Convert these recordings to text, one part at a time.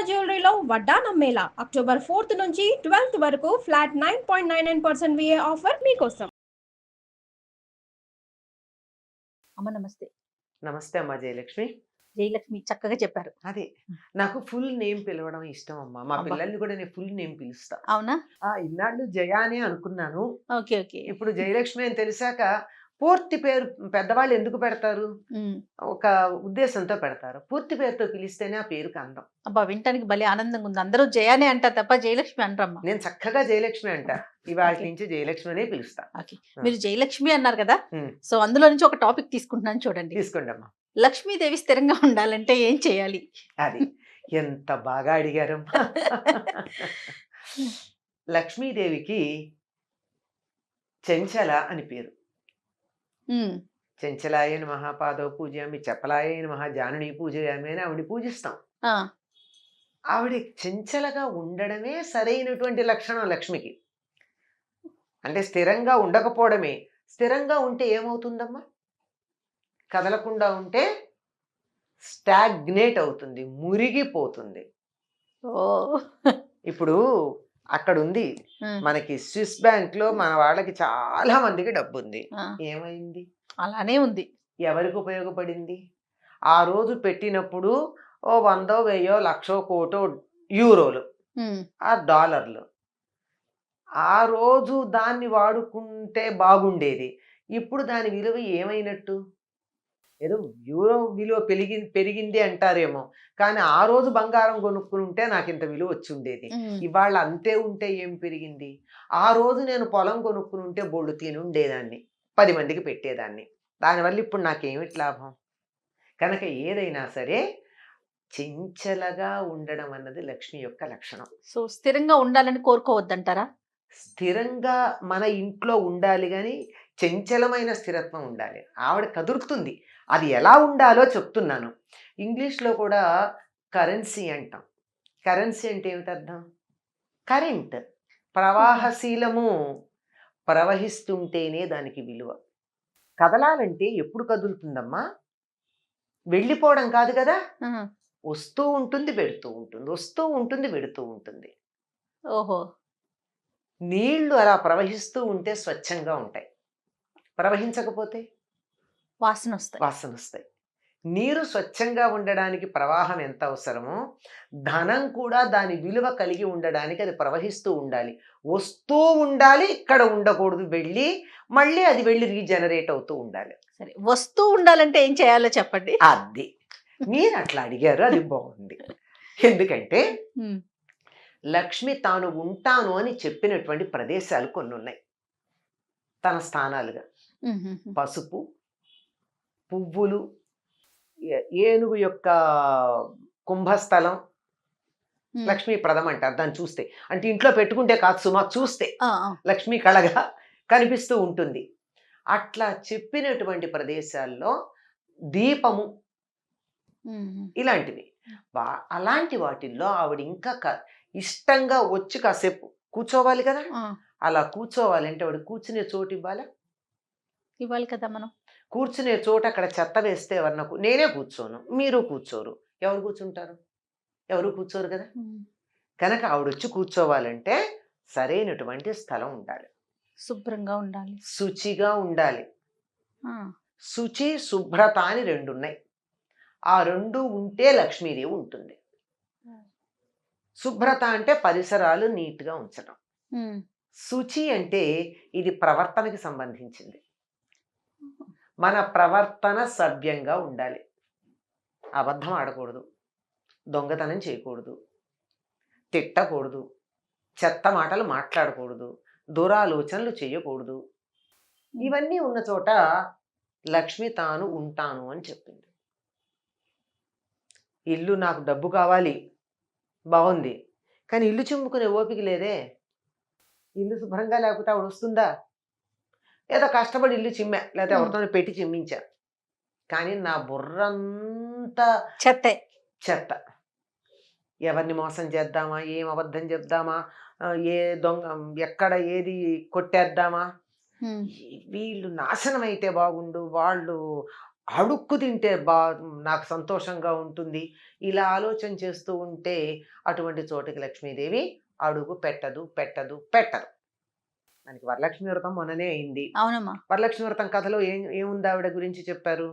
జ్యువెలరీలో వడ్డానం Mela October 4th నుంచి 12th వరకు ఫ్లాట్ 9.99% విఏ ఆఫర్ మీకోసం. అమ్మ నమస్తే. నమస్తే అమ్మా జయలక్ష్మి. జయలక్ష్మి చక్కగా చెప్పారు. అదే నాకు ఫుల్ నేమ్ పిలవడం ఇష్టం అమ్మా. మా అబ్బా. పిల్లల్ని కూడా నేను ఫుల్ నేమ్ పిలుస్తా. అవునా? ఇన్నాళ్ళు జయ అనే అనుకున్నాను. Okay okay. ఇప్పుడు జయలక్ష్మి అని తెలిసాక పూర్తి పేరు పెద్దవాళ్ళు ఎందుకు పెడతారు? ఒక ఉద్దేశంతో పెడతారు. పూర్తి పేరుతో పిలిస్తేనే ఆ పేరుకి అందం. అబ్బా వింటానికి భలే ఆనందంగా ఉంది. అందరూ జయానే అంటారు తప్ప జయలక్ష్మి అంటారమ్మా. నేను చక్కగా జయలక్ష్మి అంట. ఇవాళ Okay. నుంచి జయలక్ష్మి అనే పిలుస్తా. ఓకే. మీరు జయలక్ష్మి అన్నారు కదా, ఉమ్, సో అందులో నుంచి ఒక టాపిక్ తీసుకుంటున్నాను చూడండి. తీసుకోండి అమ్మా. లక్ష్మీదేవి స్థిరంగా ఉండాలంటే ఏం చేయాలి? అది ఎంత బాగా అడిగారమ్మా. లక్ష్మీదేవికి చెంచల అని పేరు. చెంచలాయ నమః పాదవ పూజయామి, చపలాయ నమః జానుని పూజయామి అని ఆవిడ పూజిస్తాం. ఆ, ఆవిడ చెంచలగా ఉండడమే సరైనటువంటి లక్షణం లక్ష్మికి. అంటే స్థిరంగా ఉండకపోవడమే. స్థిరంగా ఉంటే ఏమవుతుందమ్మా? కదలకుండా ఉంటే స్టాగ్నేట్ అవుతుంది, మురిగిపోతుంది. ఓ ఇప్పుడు అక్కడ ఉంది ఉమ్, మనకి స్విస్ బ్యాంక్ లో మన వాళ్ళకి చాలా మందికి డబ్బు ఉంది. ఆ, ఏమైంది? అలానే ఉంది. ఎవరికి ఉపయోగపడింది? ఆ రోజు పెట్టినప్పుడు ఓ 100, 1000, 1,00,000, కోటో యూరోలు, ఉమ్, ఆ డాలర్లు. ఆ రోజు దాన్ని వాడుకుంటే బాగుండేది. ఇప్పుడు దాని విలువ ఏమైనట్టు? ఏదో యూరో విలువ పెరిగింది అంటారేమో, కానీ ఆ రోజు బంగారం కొనుక్కుని ఉంటే నాకు ఇంత విలువ వచ్చి ఉండేది. ఉమ్, ఇవాళ అంతే ఉంటే ఏం పెరిగింది? ఆ రోజు నేను పొలం కొనుక్కుని ఉంటే బొళ్ళు తిని ఉండేదాన్ని, 10 మందికి పెట్టేదాన్ని. దానివల్ల ఇప్పుడు నాకేమిటి లాభం? కనుక ఏదైనా సరే చెంచలగా ఉండడం అన్నది లక్ష్మి యొక్క లక్షణం. సో స్థిరంగా ఉండాలని కోరుకోవద్దంటారా? స్థిరంగా మన ఇంట్లో ఉండాలి, కానీ చంచలమైన స్థిరత్వం ఉండాలి. ఆవిడ కదురుతుంది. అది ఎలా ఉండాలో చెప్తున్నాను. ఇంగ్లీష్లో కూడా కరెన్సీ అంటాం. కరెన్సీ అంటే ఏమిటి అర్థం? కరెంట్, ప్రవాహశీలము. ప్రవహిస్తుంటేనే దానికి విలువ. కదలాలంటే ఎప్పుడు కదులుతుందమ్మా? వెళ్ళిపోవడం కాదు కదా, ఆ, వస్తూ ఉంటుంది, పెడుతూ ఉంటుంది, వస్తూ ఉంటుంది, పెడుతూ ఉంటుంది. ఓహో. నీళ్లు అలా ప్రవహిస్తూ ఉంటే స్వచ్ఛంగా ఉంటాయి, ప్రవహించకపోతే వాసన వస్తాయి. వాసన వస్తాయి. నీరు స్వచ్ఛంగా ఉండడానికి ప్రవాహం ఎంత అవసరమో, ధనం కూడా దాని విలువ కలిగి ఉండడానికి అది ప్రవహిస్తూ ఉండాలి, వస్తూ ఉండాలి. ఇక్కడ ఉండకూడదు, మళ్ళీ అది వెళ్ళి రీజనరేట్ అవుతూ ఉండాలి. సరే, వస్తూ ఉండాలంటే ఏం చేయాలో చెప్పండి. అది మీరు అట్లా అడిగారు, అది బాగుంది. ఎందుకంటే ఉమ్, లక్ష్మి తాను ఉంటాను అని చెప్పినటువంటి ప్రదేశాలు కొన్ని ఉన్నాయి తన స్థానాలుగా. ఉమ్, ఉమ్, ఉమ్. పసుపు, పువ్వులు, ఏనుగు యొక్క కుంభస్థలం ఉమ్. లక్ష్మీప్రదం అంటారు దాన్ని చూస్తే. అంటే ఇంట్లో పెట్టుకుంటే కాదు సుమా, చూస్తే ఆ, ఆ. లక్ష్మీ కళగా కనిపిస్తూ ఉంటుంది. అట్లా చెప్పినటువంటి ప్రదేశాల్లో దీపము ఉమ్, ఉమ్. ఇలాంటివి అలాంటి వాటిల్లో ఆవిడ ఇంకా ఇష్టంగా వచ్చి కాసేపు కూర్చోవాలి కదా. ఆ, అలా కూర్చోవాలంటే ఆవిడ కూర్చునే చోటు ఇవ్వాలి. ఇవ్వాలి కదా మనం. కూర్చునే చోట అక్కడ చెత్త వేస్తే నేనే కూర్చోను, మీరు కూర్చోరు, ఎవరు కూర్చుంటారు? ఎవరు కూర్చోరు కదా. ఉమ్. కనుక ఆవిడొచ్చి కూర్చోవాలంటే సరైనటువంటి స్థలం ఉండాలి, శుభ్రంగా ఉండాలి. శుచిగా ఉండాలి. ఆ, శుచి, శుభ్రత అని 2 ఉన్నాయి. ఆ 2 ఉంటే లక్ష్మీదేవి ఉంటుంది. శుభ్రత అంటే పరిసరాలు నీట్గా ఉంచడం. ఉమ్. శుచి అంటే ఇది ప్రవర్తనకి సంబంధించింది. మన ప్రవర్తన సభ్యంగా ఉండాలి. అబద్ధం ఆడకూడదు, దొంగతనం చేయకూడదు, తిట్టకూడదు, చెత్త మాటలు మాట్లాడకూడదు, దురాలోచనలు చేయకూడదు. ఇవన్నీ ఉన్న చోట లక్ష్మి తాను ఉంటాను అని చెప్పింది. ఇల్లు నాకు డబ్బు కావాలి, బాగుంది, కానీ ఇల్లు చిమ్ముకునే ఓపిక లేదే. ఇల్లు శుభ్రంగా లేకపోతే ఆవిడ వస్తుందా? ఏదో కష్టపడి ఇల్లు చిమ్మా, లేకపోతే ఎవరితో పెట్టి చిమ్మించా, కానీ నా బుర్రంతా చెత్తే. చెత్త. ఎవరిని మోసం చేద్దామా, ఏం అబద్ధం చెప్దామా, ఏ దొంగ ఎక్కడ ఏది కొట్టేద్దామా, ఉమ్. వీళ్ళు నాశనం అయితే బాగుండు, వాళ్ళు అడుక్కు తింటే నాకు సంతోషంగా ఉంటుంది. ఇలా ఆలోచన చేస్తూ ఉంటే అటువంటి చోటకి లక్ష్మీదేవి అడుగు పెట్టదు, పెట్టదు, పెట్టదు. మనకి వరలక్ష్మి వ్రతం మొన్ననే అయింది. అవునమ్మా. వరలక్ష్మి వ్రతం కథలో ఏముంది ఆవిడ గురించి చెప్పారు?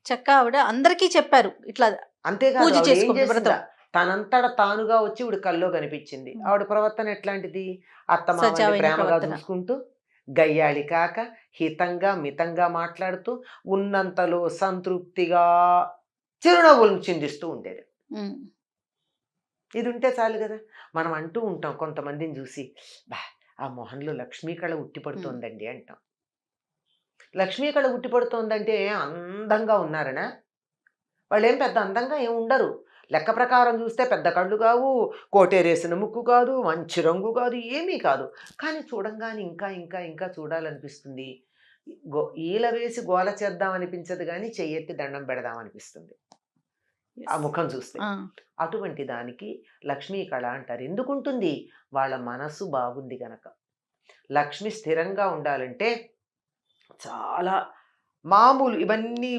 చక్క ఆవిడ అందరికీ చెప్పారు ఇట్లా అంతేకాదు పూజ ఆవిడ ఏం చేసుకోండి చేసిందా? వ్రతం. తనంతట తానుగా వచ్చి ఇవిడ కల్లో కనిపించింది. ఆవిడ ప్రవర్తన ఎట్లాంటిది? అత్తమామల్ని సజావైన ప్రేమగా ప్రవర్తన. చూసుకుంటూ, గయ్యాళి కాక హితంగా మితంగా మాట్లాడుతూ, ఉన్నంతలో సంతృప్తిగా చిరునవ్వులను చిందిస్తూ ఉండేది. ఉమ్. ఇది ఉంటే చాలు కదా. మనం అంటూ ఉంటాం కొంతమందిని చూసి, బా ఆ మొహంలో లక్ష్మీ కళ ఉట్టిపడుతోందండి అంటాం. లక్ష్మీ కళ ఉట్టిపడుతోందంటే అందంగా ఉన్నారనా? వాళ్ళేం పెద్ద అందంగా ఏం ఉండరు. లెక్క ప్రకారం చూస్తే పెద్ద కళ్ళు కావు, కోటేరేసిన ముక్కు కాదు, మంచి రంగు కాదు, ఏమీ కాదు. కానీ చూడంగానే ఇంకా ఇంకా ఇంకా చూడాలనిపిస్తుంది. ఈల వేసి గోల చేద్దాం అనిపించదు కానీ చెయ్యెత్తి దండం పెడదాం అనిపిస్తుంది ఆ ముఖం చూస్తే. ఆ. అటువంటి దానికి లక్ష్మీ కళ అంటారు. ఎందుకుంటుంది? వాళ్ళ మనసు బాగుంది గనక. లక్ష్మి స్థిరంగా ఉండాలంటే చాలా మామూలు ఇవన్నీ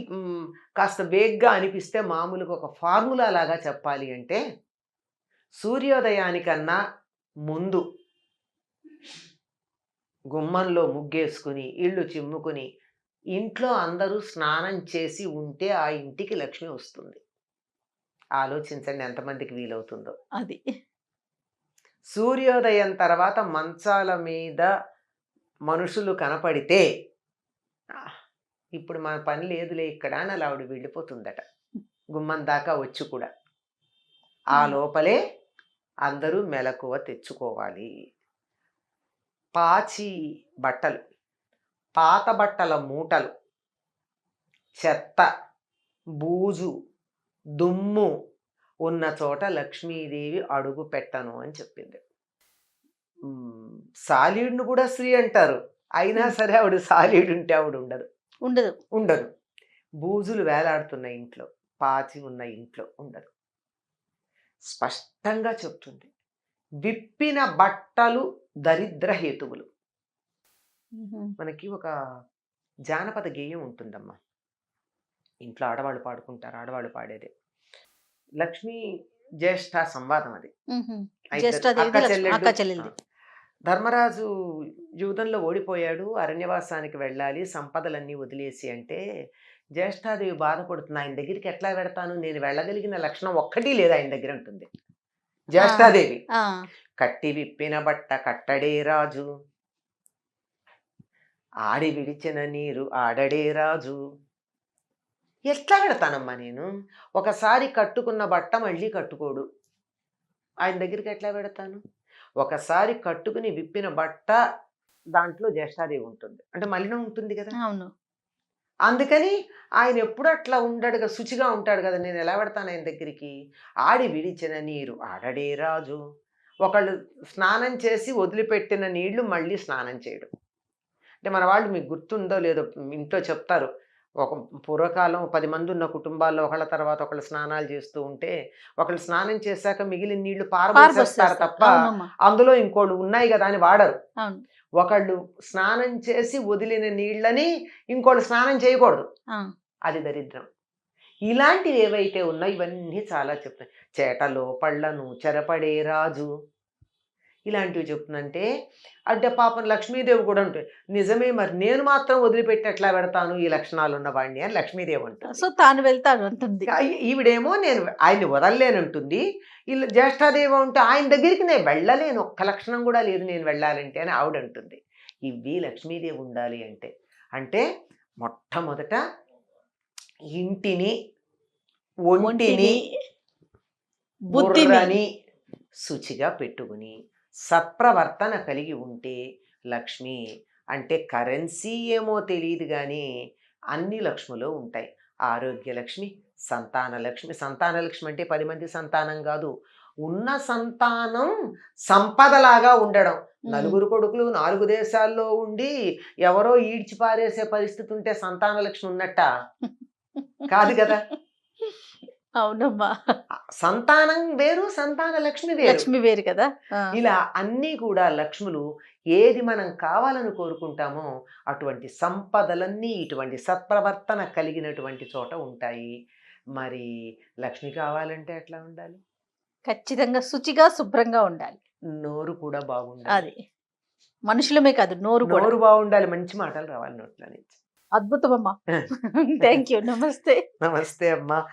కాస్త వేగ్గా అనిపిస్తే మామూలుగా ఒక ఫార్ములా లాగా చెప్పాలి అంటే, సూర్యోదయానికన్నా ముందు గుమ్మంలో ముగ్గేసుకుని ఇళ్ళు చిమ్ముకుని ఇంట్లో అందరూ స్నానం చేసి ఉంటే ఆ ఇంటికి లక్ష్మి వస్తుంది. ఆలోచించండి ఎంతమందికి వీలవుతుందో అది. సూర్యోదయం తర్వాత మంచాల మీద మనుషులు కనపడితే ఇప్పుడు మన పని లేదులే ఇక్కడ అని అలా ఆవిడ వెళ్ళిపోతుందట, గుమ్మం దాకా వచ్చి కూడా. ఆ లోపలే అందరూ మెలకువ తెచ్చుకోవాలి. పాచి బట్టలు, పాత బట్టల మూటలు, చెత్త, బూజు, దుమ్ము ఉన్న చోట లక్ష్మీదేవి అడుగు పెట్టను అని చెప్పింది. సాలీడును కూడా స్త్రీ అంటారు, అయినా సరే ఆవిడ సాలీడు ఉంటే ఆవిడ ఉండదు ఉండదు ఉండదు. బూజులు వేలాడుతున్న ఇంట్లో, పాచి ఉన్న ఇంట్లో ఉండదు. స్పష్టంగా చెప్తుంది. విప్పిన బట్టలు దరిద్ర హేతువులు. మనకి ఒక జానపద గేయం ఉంటుందమ్మా, ఇంట్లో ఆడవాళ్ళు పాడుకుంటారు, ఆడవాళ్ళు పాడేదే. లక్ష్మీ జ్యేష్ఠ సంవాదం అది. అక్క చెల్లెళ్ళు. ధర్మరాజు యూదంలో ఓడిపోయాడు, అరణ్యవాసానికి వెళ్ళాలి, సంపదలన్నీ వదిలేసి అంటే జ్యేష్ఠాదేవి బాధపడుతుంది. ఆయన దగ్గరికి ఎట్లా వెడతాను, నేను వెళ్ళగలిగిన లక్షణం ఒక్కటి లేదు ఆయన దగ్గర ఉంటుంది జ్యేష్ఠాదేవి. కట్టి విప్పిన బట్ట కట్టడే రాజు, ఆడి విడిచిన నీరు ఆడడే రాజు. ఎట్లా పెడతానమ్మా నేను? ఒకసారి కట్టుకున్న బట్ట మళ్ళీ కట్టుకోడు, ఆయన దగ్గరికి ఎట్లా పెడతాను? ఒకసారి కట్టుకుని విప్పిన బట్ట దాంట్లో జ్యేష్ఠాదేవి ఉంటుంది, అంటే మలినం ఉంటుంది కదా. అవును. అందుకని ఆయన ఎప్పుడు అట్లా ఉండడు కదా, శుచిగా ఉంటాడు కదా, నేను ఎలా పెడతాను ఆయన దగ్గరికి? ఆడి విడిచిన నీరు ఆడడే రాజు. ఒకళ్ళు స్నానం చేసి వదిలిపెట్టిన నీళ్లు మళ్ళీ స్నానం చేయడం అంటే, మన వాళ్ళు మీకు గుర్తుందో లేదో ఇంట్లో చెప్తారు, ఒక పూర్వకాలం 10 మంది ఉన్న కుటుంబాల్లో ఒకళ్ళ తర్వాత ఒకళ్ళు స్నానాలు చేస్తూ ఉంటే, ఒకళ్ళు స్నానం చేశాక మిగిలిన నీళ్లు పారబోసేస్తారు తప్ప అందులో ఇంకోళ్ళు ఉన్నాయి కదా అని వాడరు. ఒకళ్ళు స్నానం చేసి వదిలిన నీళ్ళని ఇంకోళ్ళు స్నానం చేయకూడదు, అది దరిద్రం. ఇలాంటివి ఏవైతే ఉన్నాయో ఇవన్నీ చాలా చెప్తాయి. చేటలో పళ్ళను చెరపడే రాజు, ఇలాంటివి చెప్తుందంటే అంటే పాపం లక్ష్మీదేవి కూడా ఉంటుంది. నిజమే, మరి నేను మాత్రం వదిలిపెట్టి ఎట్లా పెడతాను ఈ లక్షణాలు ఉన్నవాడిని అని లక్ష్మీదేవి అంటుంది. సో తాను వెళ్తాను అంటుంది. ఈవిడేమో నేను ఆయన్ని వదలలేనంటుంది. వీళ్ళు జ్యేష్ఠాదేవి ఉంటే ఆయన దగ్గరికి నేను వెళ్ళలేను, ఒక్క లక్షణం కూడా లేదు నేను వెళ్ళాలంటే అని ఆవిడ అంటుంది. ఇవి లక్ష్మీదేవి ఉండాలి అంటే అంటే మొట్టమొదట ఇంటిని, ఒంటిని, బుద్ధిని శుచిగా పెట్టుకుని సత్ప్రవర్తన కలిగి ఉంటే లక్ష్మి అంటే కరెన్సీ ఏమో తెలియదు కానీ అన్ని లక్ష్ములు ఉంటాయి. ఆరోగ్య లక్ష్మి, సంతాన లక్ష్మి. సంతాన లక్ష్మి అంటే 10 మంది సంతానం కాదు, ఉన్న సంతానం సంపదలాగా ఉండడం. 4 కొడుకులు 4 దేశాల్లో ఉండి ఎవరో ఈడ్చి పారేసే పరిస్థితి ఉంటే సంతాన లక్ష్మి ఉన్నట్ట కాదు కదా. అవునమ్మా. సంతానం వేరు, సంతాన లక్ష్మి వేరు. లక్ష్మి వేరు కదా. ఇలా అన్నీ కూడా లక్ష్ములు ఏది మనం కావాలని కోరుకుంటామో అటువంటి సంపదలన్నీ ఇటువంటి సత్ప్రవర్తన కలిగినటువంటి చోట ఉంటాయి. మరి లక్ష్మి కావాలంటే ఎట్లా ఉండాలి? ఖచ్చితంగా శుచిగా శుభ్రంగా ఉండాలి. నోరు కూడా బాగుండాలి. అది మనుషులమే కాదు, నోరు కూడా. నోరు బాగుండాలి, మంచి మాటలు రావాలి నోట్ల నుంచి. అద్భుతం అమ్మా. Thank you. నమస్తే. నమస్తే అమ్మా.